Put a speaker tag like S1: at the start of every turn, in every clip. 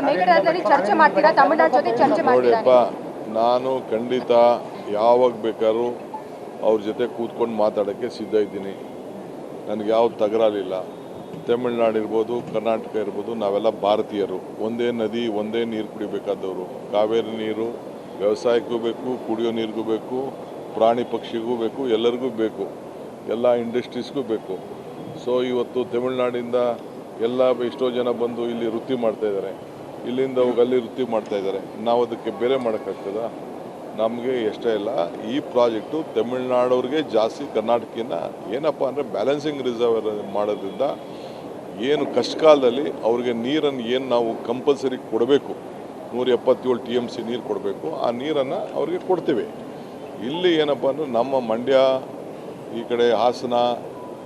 S1: ಮೇಕೆದಾಟುದಲ್ಲಿ ಚರ್ಚೆ ಮಾಡ್ತೀರಾ? ತಮಿಳುನಾಡು ಜೊತೆ ಚರ್ಚೆ ಮಾಡ್ತೀರಾ?
S2: ನೋಡಿಯಪ್ಪ, ನಾನು ಖಂಡಿತ ಯಾವಾಗ ಬೇಕಾದ್ರೂ ಅವ್ರ ಜೊತೆ ಕೂತ್ಕೊಂಡು ಮಾತಾಡೋಕ್ಕೆ ಸಿದ್ಧ ಇದ್ದೀನಿ. ನನಗೆ ಯಾವ ತಗರಾಲಿಲ್ಲ. ತಮಿಳ್ನಾಡು ಇರ್ಬೋದು, ಕರ್ನಾಟಕ ಇರ್ಬೋದು, ನಾವೆಲ್ಲ ಭಾರತೀಯರು. ಒಂದೇ ನದಿ, ಒಂದೇ ನೀರು ಕುಡಿಬೇಕಾದವರು. ಕಾವೇರಿ ನೀರು ವ್ಯವಸಾಯಕ್ಕೂ ಬೇಕು, ಕುಡಿಯೋ ನೀರಿಗೂ ಬೇಕು, ಪ್ರಾಣಿ ಪಕ್ಷಿಗೂ ಬೇಕು, ಎಲ್ಲರಿಗೂ ಬೇಕು, ಎಲ್ಲ ಇಂಡಸ್ಟ್ರೀಸ್ಗೂ ಬೇಕು. ಸೊ ಇವತ್ತು ತಮಿಳ್ನಾಡಿಂದ ಎಲ್ಲ ಎಷ್ಟೋ ಜನ ಬಂದು ಇಲ್ಲಿ ವೃತ್ತಿ ಮಾಡ್ತಾಯಿದ್ದಾರೆ, ಇಲ್ಲಿಂದ ಹೋಗಿ ಅಲ್ಲಿ ವೃತ್ತಿ ಮಾಡ್ತಾಯಿದ್ದಾರೆ. ನಾವು ಅದಕ್ಕೆ ಬೇರೆ ಮಾಡೋಕ್ಕಾಗ್ತದ? ನಮಗೆ ಇಷ್ಟ ಇಲ್ಲ. ಈ ಪ್ರಾಜೆಕ್ಟು ತಮಿಳ್ನಾಡವ್ರಿಗೆ ಜಾಸ್ತಿ, ಕರ್ನಾಟಕದಿಂದ ಏನಪ್ಪ ಅಂದರೆ ಬ್ಯಾಲೆನ್ಸಿಂಗ್ ರಿಸರ್ವರ್ ಮಾಡೋದ್ರಿಂದ ಏನು ಕಷ್ಟಕಾಲದಲ್ಲಿ ಅವ್ರಿಗೆ ನೀರನ್ನು ಏನು ನಾವು ಕಂಪಲ್ಸರಿ ಕೊಡಬೇಕು, 177 TMC ನೀರು ಕೊಡಬೇಕು, ಆ ನೀರನ್ನು ಅವ್ರಿಗೆ ಕೊಡ್ತೀವಿ. ಇಲ್ಲಿ ಏನಪ್ಪ ಅಂದರೆ ನಮ್ಮ ಮಂಡ್ಯ, ಈ ಕಡೆ ಹಾಸನ,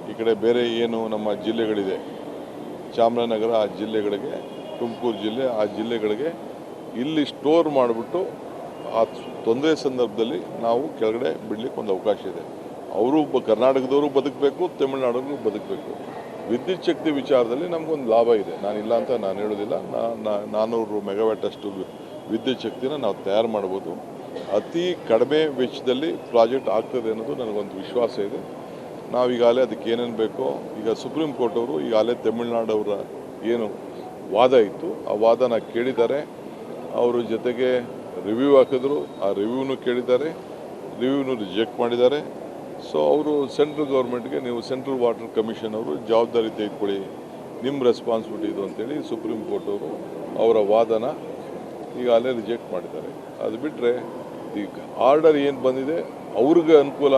S2: ಈ ಕಡೆ ಬೇರೆ ಏನು ನಮ್ಮ ಜಿಲ್ಲೆಗಳಿದೆ, ಚಾಮರಾಜನಗರ, ಆ ಜಿಲ್ಲೆಗಳಿಗೆ, ತುಮಕೂರು ಜಿಲ್ಲೆ, ಆ ಜಿಲ್ಲೆಗಳಿಗೆ ಇಲ್ಲಿ ಸ್ಟೋರ್ ಮಾಡಿಬಿಟ್ಟು ಆ ತೊಂದರೆ ಸಂದರ್ಭದಲ್ಲಿ ನಾವು ಕೆಳಗಡೆ ಬಿಡಲಿಕ್ಕೆ ಒಂದು ಅವಕಾಶ ಇದೆ. ಅವರು ಕರ್ನಾಟಕದವರು ಬದುಕಬೇಕು, ತಮಿಳ್ನಾಡಿಗೂ ಬದುಕಬೇಕು. ವಿದ್ಯುತ್ ಶಕ್ತಿ ವಿಚಾರದಲ್ಲಿ ನಮಗೊಂದು ಲಾಭ ಇದೆ, ನಾನಿಲ್ಲ ಅಂತ ನಾನು ಹೇಳೋದಿಲ್ಲ. 400 ಮೆಗಾವ್ಯಾಟ್ ಅಷ್ಟು ವಿದ್ಯುತ್ ಶಕ್ತಿನ ನಾವು ತಯಾರು ಮಾಡ್ಬೋದು. ಅತಿ ಕಡಿಮೆ ವೆಚ್ಚದಲ್ಲಿ ಪ್ರಾಜೆಕ್ಟ್ ಆಗ್ತದೆ ಅನ್ನೋದು ನನಗೊಂದು ವಿಶ್ವಾಸ ಇದೆ. ನಾವೀಗಾಗಲೇ ಅದಕ್ಕೆ ಏನೇನು ಬೇಕೋ, ಈಗ ಸುಪ್ರೀಂ ಕೋರ್ಟ್ ಅವರು ಈಗಾಗಲೇ ತಮಿಳ್ನಾಡವರ ಏನು ವಾದ ಇತ್ತು, ಆ ವಾದನ ಕೇಳಿದ್ದಾರೆ. ಅವರು ಜೊತೆಗೆ ರಿವ್ಯೂ ಹಾಕಿದ್ರು, ಆ ರಿವ್ಯೂನು ಕೇಳಿದ್ದಾರೆ, ರಿವ್ಯೂನು ರಿಜೆಕ್ಟ್ ಮಾಡಿದ್ದಾರೆ. ಸೊ ಅವರು ಸೆಂಟ್ರಲ್ ಗೌರ್ಮೆಂಟ್ಗೆ, ನೀವು ಸೆಂಟ್ರಲ್ ವಾಟರ್ ಕಮಿಷನ್ ಅವರು ಜವಾಬ್ದಾರಿ ತೆಗೆದುಕೊಳ್ಳಿ, ನಿಮ್ಮ ರೆಸ್ಪಾನ್ಸಿಬಿಲಿಟಿ ಇದು ಅಂತೇಳಿ ಸುಪ್ರೀಂ ಕೋರ್ಟ್ ಅವರು ಅವರ ವಾದನ ಈಗಾಗಲೇ ರಿಜೆಕ್ಟ್ ಮಾಡಿದ್ದಾರೆ. ಅದು ಬಿಟ್ಟರೆ ಈಗ ಆರ್ಡರ್ ಏನು ಬಂದಿದೆ ಅವ್ರಿಗೆ ಅನುಕೂಲ,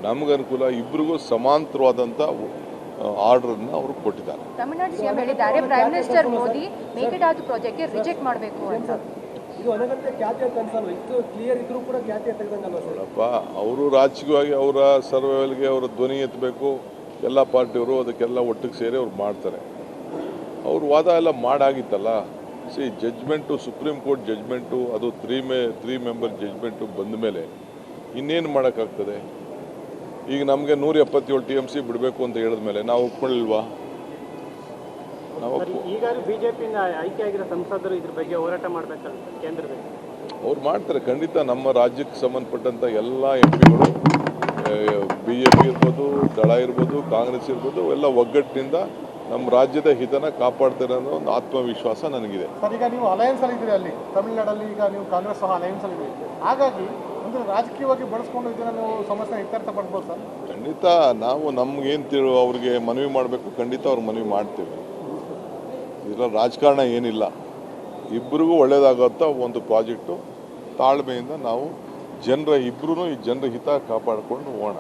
S2: ನಮ್ಗೆ ಅನುಕೂಲ, ಇಬ್ಬರಿಗೂ ಸಮಾಂತರವಾದಂಥ ಆರ್ಡರ್ನ ಅವರು ಕೊಟ್ಟಿದ್ದಾರೆ.
S1: ತಮಿಳುನಾಡು ಸಿಎಂ ಹೇಳಿದ್ದಾರೆ ಪ್ರೈಮ್ ಮಿನಿಸ್ಟರ್ ಮೋದಿ ಮೇಕೆದಾಟು ಪ್ರಾಜೆಕ್ಟ್ಗೆ ರಿಜೆಕ್ಟ್ ಮಾಡಬೇಕು ಅಂತ.
S2: ನೋಡಪ್ಪ, ಅವರು ರಾಜಕೀಯವಾಗಿ ಅವರ ಸರ್ವೈವಲ್ಗೆ ಅವರ ಧ್ವನಿ ಎತ್ತಬೇಕು. ಎಲ್ಲ ಪಾರ್ಟಿಯವರು ಅದಕ್ಕೆಲ್ಲ ಒಟ್ಟಿಗೆ ಸೇರಿ ಅವ್ರು ಮಾಡ್ತಾರೆ. ಅವ್ರ ವಾದ ಎಲ್ಲ ಮಾಡಾಗಿತ್ತಲ್ಲ. ಜಡ್ಜ್ಮೆಂಟು, ಸುಪ್ರೀಂ ಕೋರ್ಟ್ ಜಡ್ಜ್ಮೆಂಟು, ಅದು 3 ಮೆಂಬರ್ ಜಡ್ಜ್ಮೆಂಟು ಬಂದ ಮೇಲೆ ಇನ್ನೇನು ಮಾಡೋಕ್ಕಾಗ್ತದೆ? ಈಗ ನಮಗೆ 177 TMC ಬಿಡಬೇಕು ಅಂತ ಹೇಳಿದ ಮೇಲೆ ನಾವು ಒಪ್ಕೊಳ್ಳಿಲ್ವಾ?
S3: ಈಗ ಬಿಜೆಪಿಯಿಂದ ಆಯ್ಕೆ ಆಗಿರೋ ಸಂಸದರು ಇದ್ರ ಬಗ್ಗೆ ಹೋರಾಟ ಮಾಡಬೇಕಲ್ಲ ಕೇಂದ್ರದಲ್ಲಿ?
S2: ಅವ್ರು ಮಾಡ್ತಾರೆ ಖಂಡಿತ. ನಮ್ಮ ರಾಜ್ಯಕ್ಕೆ ಸಂಬಂಧಪಟ್ಟಂಥ ಎಲ್ಲ ಎಂಪಿಗಳು, BJP ಇರ್ಬೋದು, ದಳ ಇರ್ಬೋದು, ಕಾಂಗ್ರೆಸ್ ಇರ್ಬೋದು, ಎಲ್ಲ ಒಗ್ಗಟ್ಟಿನಿಂದ ನಮ್ಮ ರಾಜ್ಯದ ಹಿತನ ಕಾಪಾಡ್ತಾರೆ ಅನ್ನೋ ಒಂದು ಆತ್ಮವಿಶ್ವಾಸ ನನಗಿದೆ.
S4: ಸರ್, ಈಗ ನೀವು ಅಲಯನ್ಸಲ್ಲಿ ಇದ್ದೀರಿ ಅಲ್ಲಿ ತಮಿಳುನಾಡಲ್ಲಿ, ಈಗ ನೀವು ಕಾಂಗ್ರೆಸ್ ಸಹ ಅಲಯನ್ಸಲ್ಲಿ ಇದ್ದೀರಿ. ಹಾಗಾಗಿ ಒಂದು ರಾಜಕೀಯವಾಗಿ ಬಳಸ್ಕೊಂಡು ಇದನ್ನು ನೀವು ಸಮಸ್ಯೆ ಇತ್ಯರ್ಥ ಪಡ್ಬೋದು ಸರ್?
S2: ಖಂಡಿತ ನಾವು ನಮ್ಗೇನು ಅವ್ರಿಗೆ ಮನವಿ ಮಾಡಬೇಕು, ಖಂಡಿತ ಅವ್ರಿಗೆ ಮನವಿ ಮಾಡ್ತೀವಿ. ಇದರಲ್ಲಿ ರಾಜಕಾರಣ ಏನಿಲ್ಲ, ಇಬ್ಬರಿಗೂ ಒಳ್ಳೆಯದಾಗುವಂಥ ಒಂದು ಪ್ರಾಜೆಕ್ಟು. ತಾಳ್ಮೆಯಿಂದ ನಾವು ಇಬ್ಬರೂ ಈ ಜನರ ಹಿತ ಕಾಪಾಡಿಕೊಂಡು ಹೋಗೋಣ.